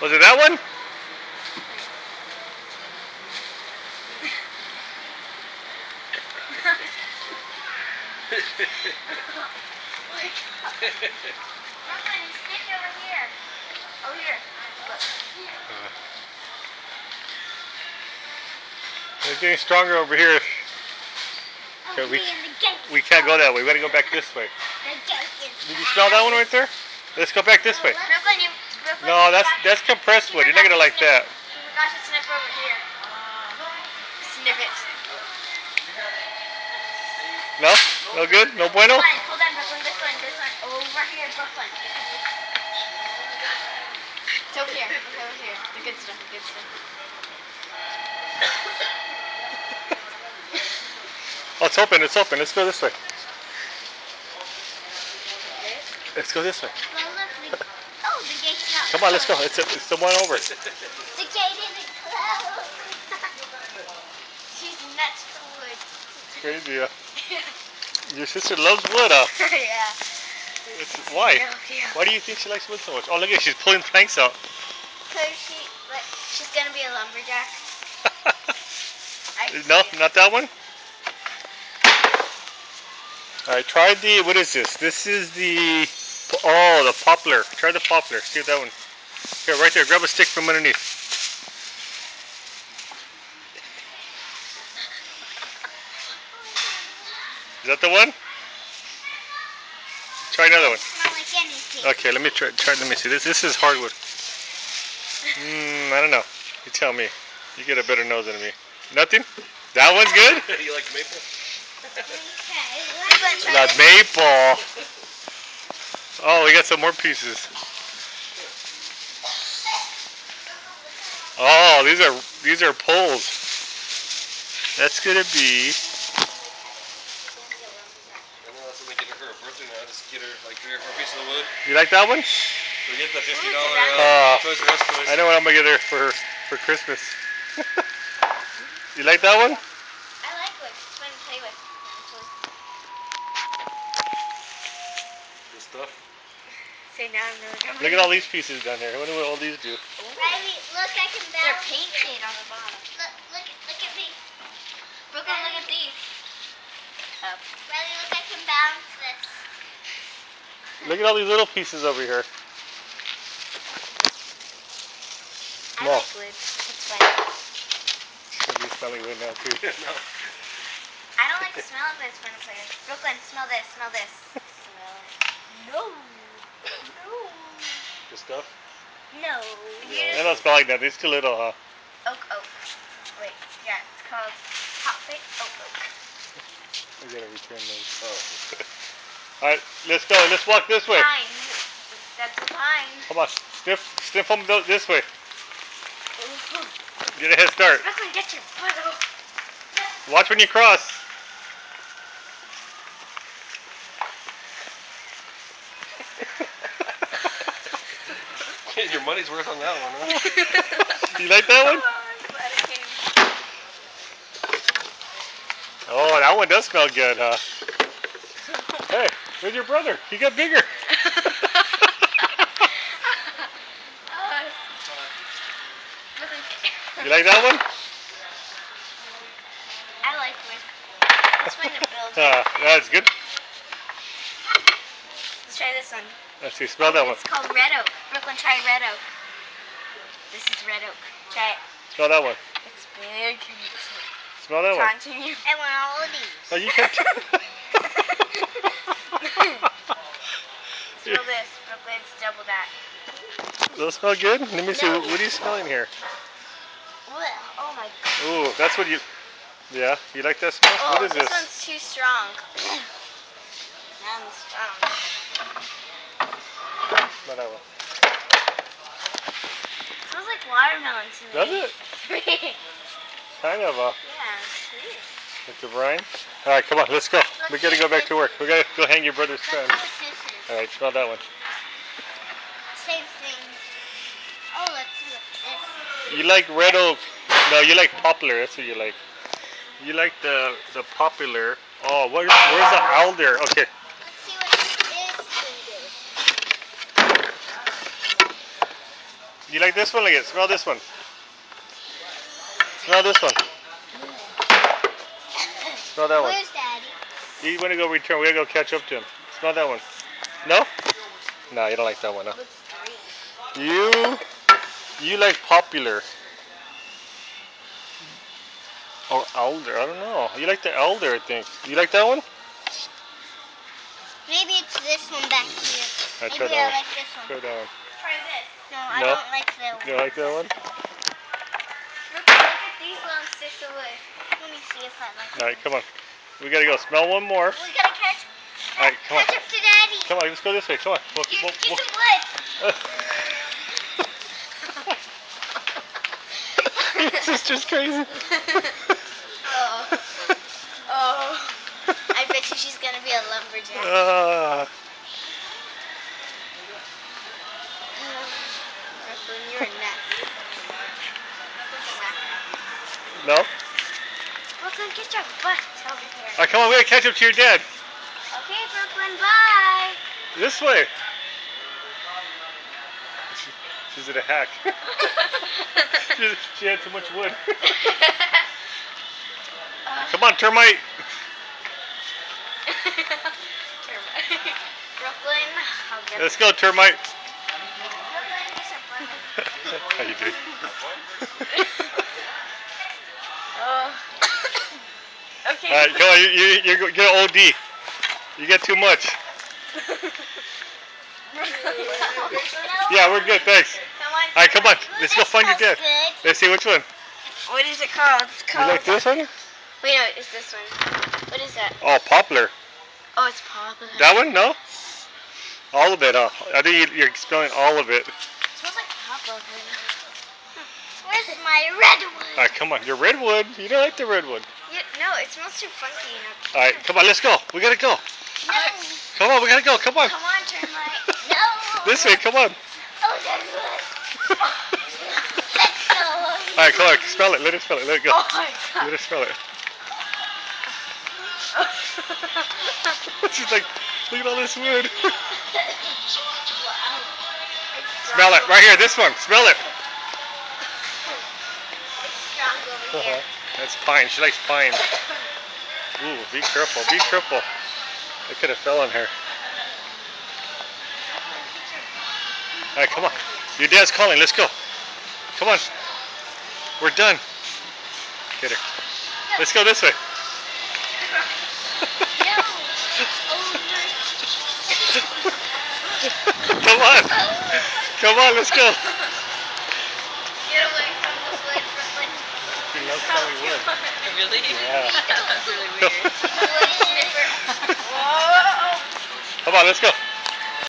Was it that one? It's getting stronger over here. Okay, we can't go that way. We gotta go back this way. Did you smell that one right there? Let's go back this way. No, that's compressed wood. You're not gonna like that. You forgot to snip over here. Snip it. No? No good? No bueno? Hold on, Brooklyn. This one. Over here, Brooklyn. It's over here. Okay, over here. The good stuff. Oh, it's open. It's open. Let's go this way. Let's go this way. Oh, the gate's not Come on, let's go. It's the one over. The gate isn't closed. She's nuts for wood. It's crazy, yeah. Your sister loves wood, huh? Yeah. Why? Yeah. Why do you think she likes wood so much? Oh, look at she's pulling planks out. Because she's going to be a lumberjack. No, not that one? Alright, try the, what is this? This is the poplar. Try the poplar. See if that one. Here, right there. Grab a stick from underneath. Is that the one? Try another one. Not like anything. Okay, let me try. Let me see. This is hardwood. I don't know. You tell me. You get a better nose than me. Nothing? That one's good? You like maple? Okay. Not maple. Oh, we got some more pieces. Oh, these are poles. That's gonna be. I know that's what we get her for her birthday now. Just get her like 3 or 4 pieces of wood. You like that one? We get the $50 Toys R Us toys. I know what I'm gonna get her for Christmas. You like that one? I like wood. It's fun to play with. Good stuff. Say now I'm really Look at all these pieces down there. I wonder what all these do. Riley, look, I can balance. They're painted on the bottom. Look at me. Brooklyn, look at these. Oh. Riley, look, I can balance this. Look at all these little pieces over here. I No. like wood. It's fun. You're smelling wood now too. No. I don't like the smell of it, but it's fun to play with. Brooklyn, smell this. Smell this. Smell it. No. Good stuff. No. They don't smell like that. They're too little, huh? Oak. Wait, yeah, it's called hot plate oak. We gotta return those. Oh. Alright, let's go. Let's walk this way. Pine. That's a pine. Come on. Sniff them this way. Get a head start. Brooklyn, get your butt over. Watch when you cross. Your money's worth on that one, huh? You like that one? Oh, that one does smell good, huh? Hey, where's your brother? He got bigger. You like that one? I like wood. It's fun to build. That's good. Let's try this one. Let's see, smell that one. It's called red oak. Brooklyn, try red oak. This is red oak. Try it. Smell that one. It's big. Smell that one. Continue. I want all of these. Oh, you can't. Smell this. Brooklyn, it's double that. Those smell good? Let me see. No. What are you smelling here? Oh my god. Ooh, that's what you. Yeah, you like that smell? Oh, What is this this? one's too strong. That one's strong. Smell that one. Smells like watermelon to me. Does it? Kind of, Yeah, sweet. like the brine. All right, come on, let's go. We gotta go back to work. We gotta go hang your brother's Let's fan. see what this is. All right, smell that one. Same thing. Oh, let's see what this. You like red oak? No, you like poplar. That's what you like. You like the popular. Oh, where's the alder? Okay. Let's see what this is. like this one? Look at it. Smell this one. Smell this one. Smell that one. Where's Daddy? You want to go return? We gotta go catch up to him. Smell that one. No? No, you don't like that one, huh? You like popular. Or elder, I don't know. You like the elder, I think. You like that one? Maybe it's this one back here. I Maybe try I that one. like this one. Try that one. Try this. No, I No? don't like that one. You don't like that one? Look at these long sticks of wood. Let me see if I like it. Alright, come on. We gotta go. Smell one more. We gotta catch Alright, come on. up to Daddy. Come on, let's go this way. Come on. Here's some wood. Your sister's crazy. Oh. I bet you she's gonna be a lumberjack. Brooklyn, you're a nut. No? Brooklyn, get your butt over here. Alright, come on. We gotta catch up to your dad. Okay, Brooklyn, bye. This way. She's in a hack. she had too much wood. Come on, termite. Brooklyn, I'll get Let's go, termite. Brooklyn, get some butt. How you doing? Oh. Okay. Alright, come on. You're get OD. You get too much. Yeah, we're good, thanks. Alright, come on. Let's go find your dad. Let's see which one. What is it called? It's You called. like this one? Wait, no, it's this one. What is that? Oh, poplar. Oh, it's popular. That one? No? All of it, huh? I think you're spelling all of it. It smells like poplar. Where's my redwood? Alright, come on. Your redwood. You don't like the redwood. Yeah, no, it smells too funky. Alright, come on. Let's go. We gotta go. No. Come on. We gotta go. Come on. Come on, termite. No. This way. Come on. Oh, redwood. Let's go. Alright, come on. Smell it. Let it smell it. Let it go. Oh my god. Let it smell it. She's like, look at all this wood. Wow. Smell it. Right here. This one. Smell it. It's strong over here. That's pine. She likes pine. Ooh, be careful. Be careful. I could have fell on her. Alright, come on. Your dad's calling. Let's go. Come on. We're done. Get her. Let's go this way. Come on. Come on, let's go. Get away from the wood, Brooklyn. She loves smelling wood. Really? Yeah. That's really weird. The wood sniffer. Whoa. Come on, let's go.